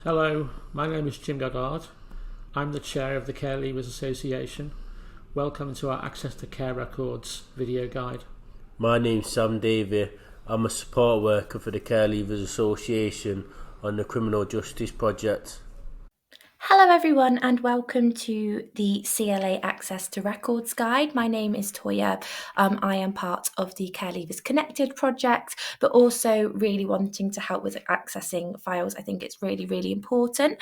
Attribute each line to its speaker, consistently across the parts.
Speaker 1: Hello, my name is Jim Gaggard. I'm the chair of the Care Leavers Association. Welcome to our Access to Care Records video guide.
Speaker 2: My name's Sam Davey. I'm a support worker for the Care Leavers Association on the Criminal Justice Project.
Speaker 3: Hello, everyone, and welcome to the CLA Access to Records Guide. My name is Toya. I am part of the Care Leavers Connected project, but also really wanting to help with accessing files. I think it's really, really important.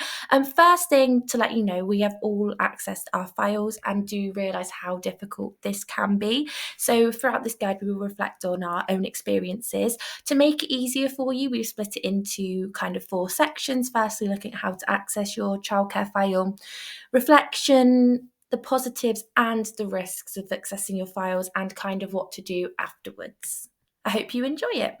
Speaker 3: First thing to let you know, we have all accessed our files and do realise how difficult this can be. So throughout this guide, we will reflect on our own experiences. To make it easier for you, we've split it into kind of 4 sections. Firstly, looking at how to access your childcare file, reflection, the positives and the risks of accessing your files, and kind of what to do afterwards. I hope you enjoy it.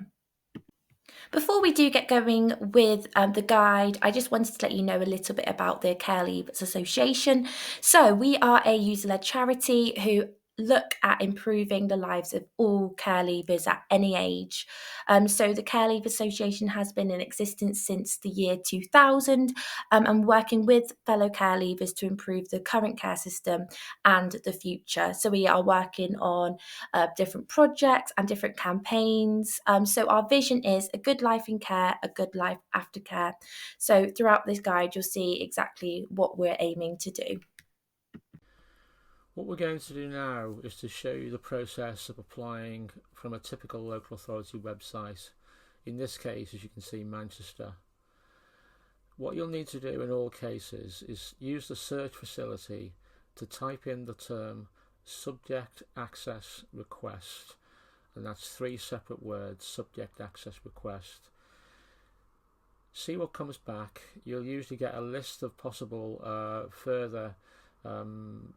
Speaker 3: Before we do get going with the guide, I just wanted to let you know a little bit about the Care Leavers Association. So we are a user-led charity who look at improving the lives of all care leavers at any age. So the Care Leavers Association has been in existence since the year 2000 and working with fellow care leavers to improve the current care system and the future. So we are working on different projects and different campaigns. So our vision is a good life in care, a good life after care. So throughout this guide, you'll see exactly what we're aiming to do.
Speaker 1: What we're going to do now is to show you the process of applying from a typical local authority website. In this case, as you can see, Manchester. What you'll need to do in all cases is use the search facility to type in the term subject access request, and that's 3 separate words: subject access request. See what comes back. You'll usually get a list of possible further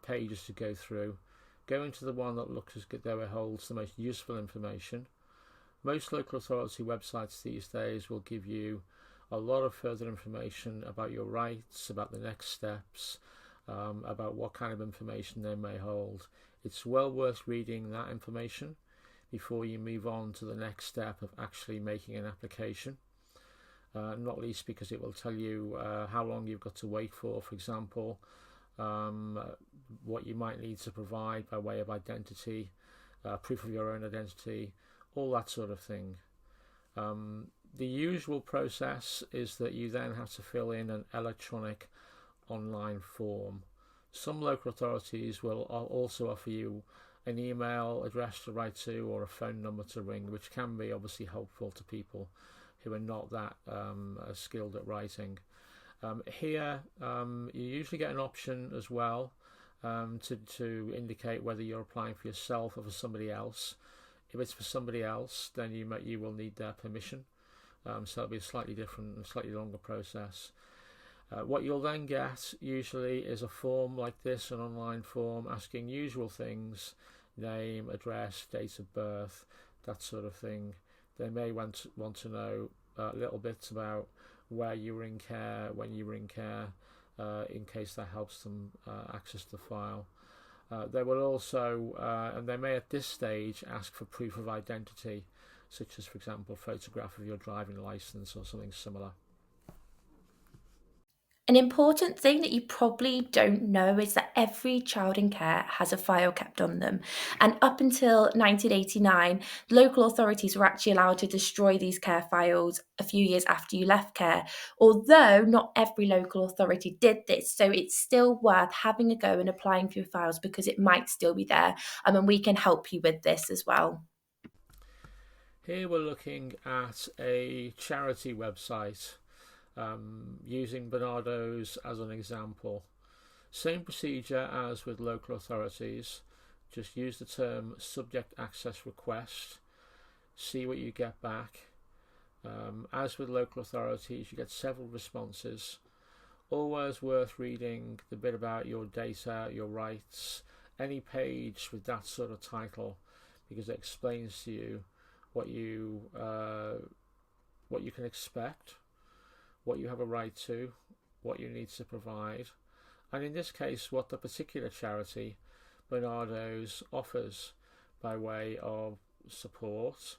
Speaker 1: pages to go through. Go into the one that looks as though it holds the most useful information. Most local authority websites these days will give you a lot of further information about your rights, about the next steps, about what kind of information they may hold. It's well worth reading that information before you move on to the next step of actually making an application. Not least because it will tell you how long you've got to wait for example, what you might need to provide by way of identity, proof of your own identity, all that sort of thing. The usual process is that you then have to fill in an electronic online form. Some local authorities will also offer you an email address to write to or a phone number to ring, which can be obviously helpful to people who are not that skilled at writing. Here you usually get an option as well to indicate whether you're applying for yourself or for somebody else. If it's for somebody else, then you will need their permission, so it'll be a slightly different and slightly longer process. What you'll then get usually is a form like this, an online form asking usual things: name, address, date of birth, that sort of thing. They may want to know little bits about where you were in care, when you were in care, in case that helps them access the file. They will also, and they may at this stage, ask for proof of identity, such as, for example, a photograph of your driving licence or something similar.
Speaker 3: An important thing that you probably don't know is that every child in care has a file kept on them. And up until 1989, local authorities were actually allowed to destroy these care files a few years after you left care, although not every local authority did this. So it's still worth having a go and applying for your files because it might still be there. And we can help you with this as well.
Speaker 1: Here we're looking at a charity website, using Bernardo's as an example. Same procedure as with local authorities, just use the term subject access request, see what you get back. As with local authorities, you get several responses. Always worth reading the bit about your data, your rights, any page with that sort of title, because it explains to you what you can expect, what you have a right to, what you need to provide, and in this case what the particular charity, Bernardo's, offers by way of support,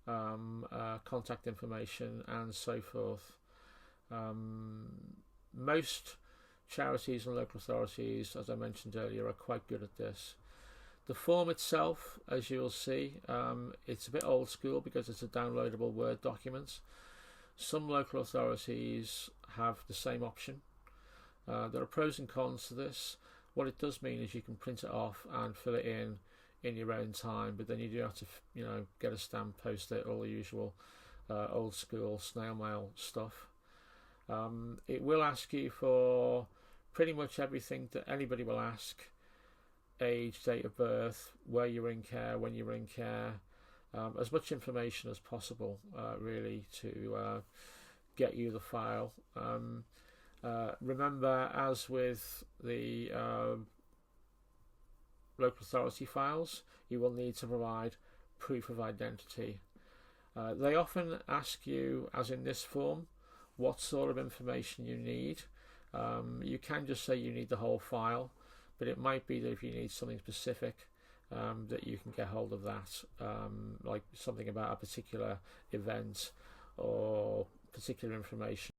Speaker 1: contact information and so forth. Most charities and local authorities, as I mentioned earlier, are quite good at this. The form itself, as you'll see, it's a bit old school because it's a downloadable Word document. Some local authorities have the same option. There are pros and cons to this. What it does mean is you can print it off and fill it in your own time, but then you do have to, get a stamp, post it, all the usual old school snail mail stuff. It will ask you for pretty much everything that anybody will ask: age, date of birth, where you're in care, when you're in care, as much information as possible, really, to get you the file. Remember, as with the local authority files, you will need to provide proof of identity. They often ask you, as in this form, what sort of information you need. You can just say you need the whole file, but it might be that if you need something specific, that you can get hold of that, like something about a particular event or particular information.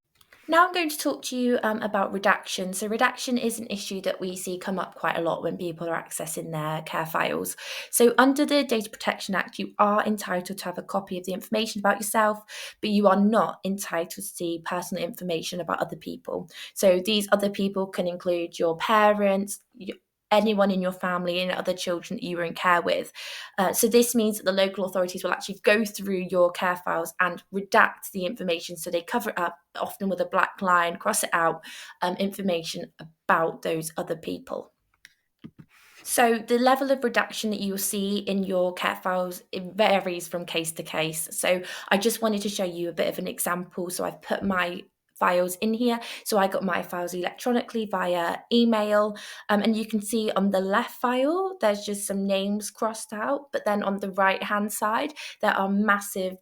Speaker 3: Now I'm going to talk to you about redaction. So redaction is an issue that we see come up quite a lot when people are accessing their care files. So under the Data Protection Act, you are entitled to have a copy of the information about yourself, but you are not entitled to see personal information about other people. So these other people can include your parents, anyone in your family and other children that you were in care with. So this means that the local authorities will actually go through your care files and redact the information. So they cover it up, often with a black line, cross it out, information about those other people. So the level of redaction that you will see in your care files, it varies from case to case. So I just wanted to show you a bit of an example. So I've put my files in here. So I got my files electronically via email, and you can see on the left file there's just some names crossed out, but then on the right hand side there are massive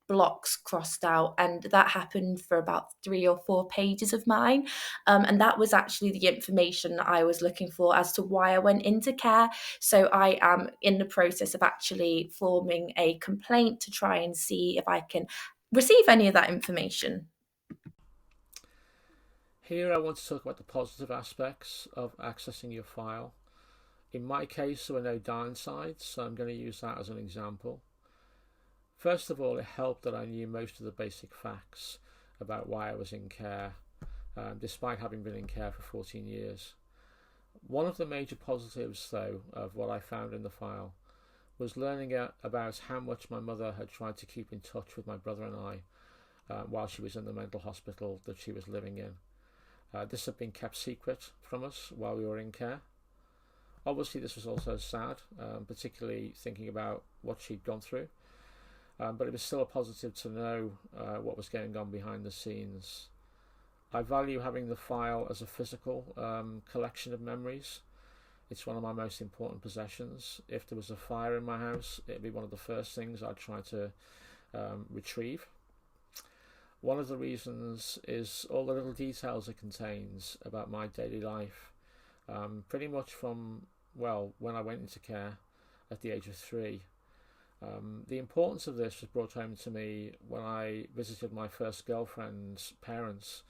Speaker 3: blocks crossed out, and that happened for about 3 or 4 pages of mine, and that was actually the information that I was looking for as to why I went into care. So I am in the process of actually forming a complaint to try and see if I can receive any of that information.
Speaker 1: Here I want to talk about the positive aspects of accessing your file. In my case, there were no downsides, so I'm going to use that as an example. First of all, it helped that I knew most of the basic facts about why I was in care, despite having been in care for 14 years. One of the major positives, though, of what I found in the file was learning about how much my mother had tried to keep in touch with my brother and I while she was in the mental hospital that she was living in. This had been kept secret from us while we were in care. Obviously, this was also sad, particularly thinking about what she'd gone through. But it was still a positive to know what was going on behind the scenes. I value having the file as a physical collection of memories. It's one of my most important possessions. If there was a fire in my house, it'd be one of the first things I'd try to retrieve. One of the reasons is all the little details it contains about my daily life, pretty much from, when I went into care at the age of 3. The importance of this was brought home to me when I visited my first girlfriend's parents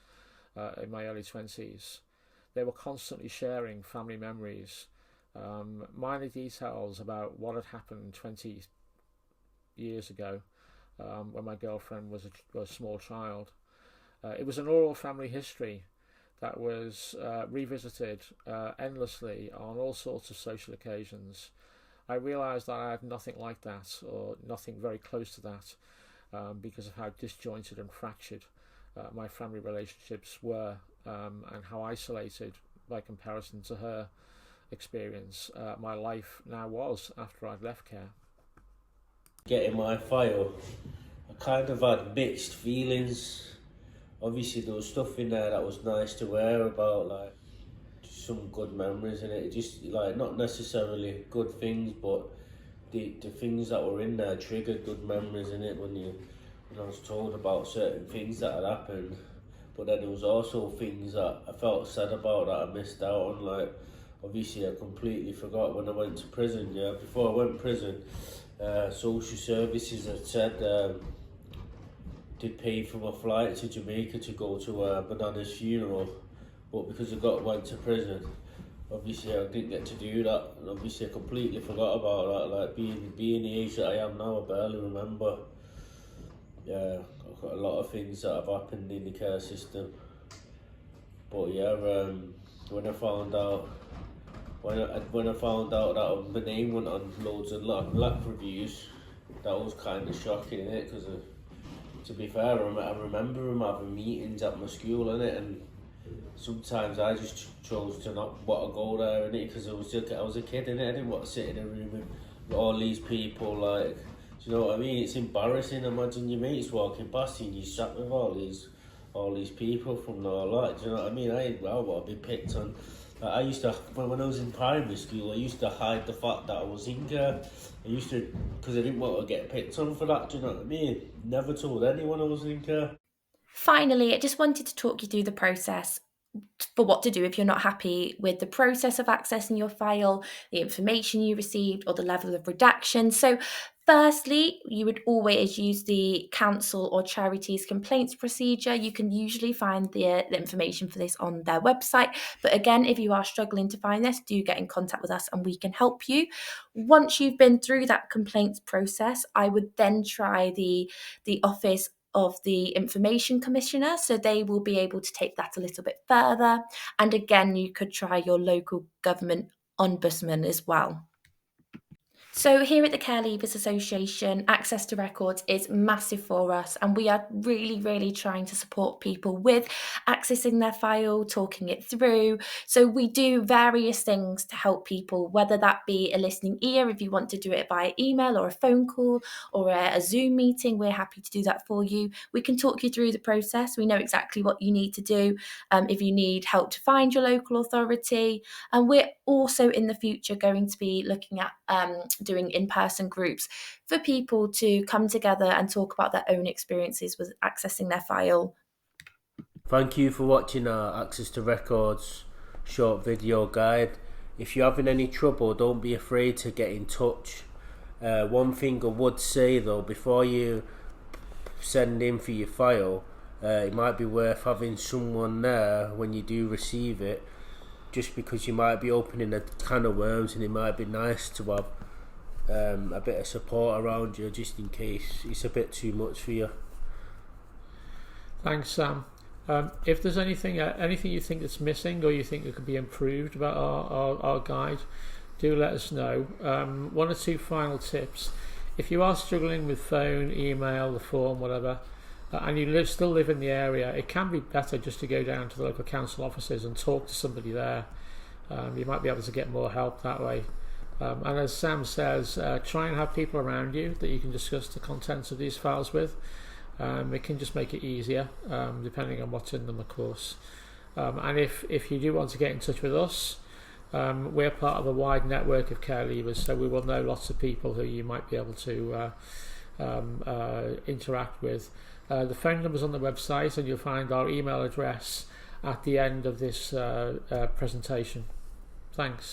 Speaker 1: in my early 20s. They were constantly sharing family memories, minor details about what had happened 20 years ago, when my girlfriend was a small child. It was an oral family history that was revisited endlessly on all sorts of social occasions. I realised that I had nothing like that, or nothing very close to that, because of how disjointed and fractured my family relationships were, and how isolated, by comparison to her experience, my life now was after I'd left care.
Speaker 2: Getting my file, I kind of had mixed feelings. Obviously there was stuff in there that was nice to wear about, like some good memories in it, just like not necessarily good things, but the things that were in there triggered good memories in it when I was told about certain things that had happened. But then there was also things that I felt sad about that I missed out on, like obviously I completely forgot when I went to prison. Before I went to prison, social services had said did pay for my flight to Jamaica to go to my nana's funeral, but because I went to prison, obviously I didn't get to do that, and obviously I completely forgot about that. Like being the age that I am now, I barely remember. Yeah, I've got a lot of things that have happened in the care system. But yeah, when I found out that my name went on loads of black reviews, that was kind of shocking, innit? Because to be fair, I remember him having meetings at my school, innit? And sometimes I just chose to not want to go there, innit? Because I was a kid, innit? I didn't want to sit in a room with all these people, like, do you know what I mean? It's embarrassing. Imagine your mates walking past you and you sat with all these people from all that. Do you know what I mean? I want to be picked on. I used to, when I was in primary school, I used to hide the fact that I was in care. Because I didn't want to get picked on for that. Do you know what I mean? Never told anyone I was in care.
Speaker 3: Finally, I just wanted to talk you through the process for what to do if you're not happy with the process of accessing your file, the information you received, or the level of redaction. So firstly, you would always use the council or charity's complaints procedure. You can usually find the information for this on their website. But again, if you are struggling to find this, do get in contact with us and we can help you. Once you've been through that complaints process, I would then try the office of the Information Commissioner, so they will be able to take that a little bit further. And again, you could try your local government ombudsman as well. So here at the Care Leavers Association, access to records is massive for us, and we are really trying to support people with accessing their file, talking it through. So we do various things to help people, whether that be a listening ear if you want to do it via email or a phone call or a Zoom meeting. We're happy to do that for you. We can talk you through the process. We know exactly what you need to do. If you need help to find your local authority, and we're also in the future going to be looking at doing in-person groups for people to come together and talk about their own experiences with accessing their file.
Speaker 2: Thank you for watching our Access to Records short video guide. If you're having any trouble, don't be afraid to get in touch. One thing I would say though, before you send in for your file, it might be worth having someone there when you do receive it, just because you might be opening a can of worms, and it might be nice to have a bit of support around you just in case it's a bit too much for you.
Speaker 1: Thanks, Sam. If there's anything you think that's missing or you think that could be improved about our guide, do let us know. One or two final tips. If you are struggling with phone, email, the form, whatever, and you still live in the area, it can be better just to go down to the local council offices and talk to somebody there. You might be able to get more help that way. And as Sam says, try and have people around you that you can discuss the contents of these files with. It can just make it easier, depending on what's in them, of course. And if you do want to get in touch with us, we're part of a wide network of care leavers, so we will know lots of people who you might be able to interact with. The phone number's on the website, and you'll find our email address at the end of this presentation. Thanks.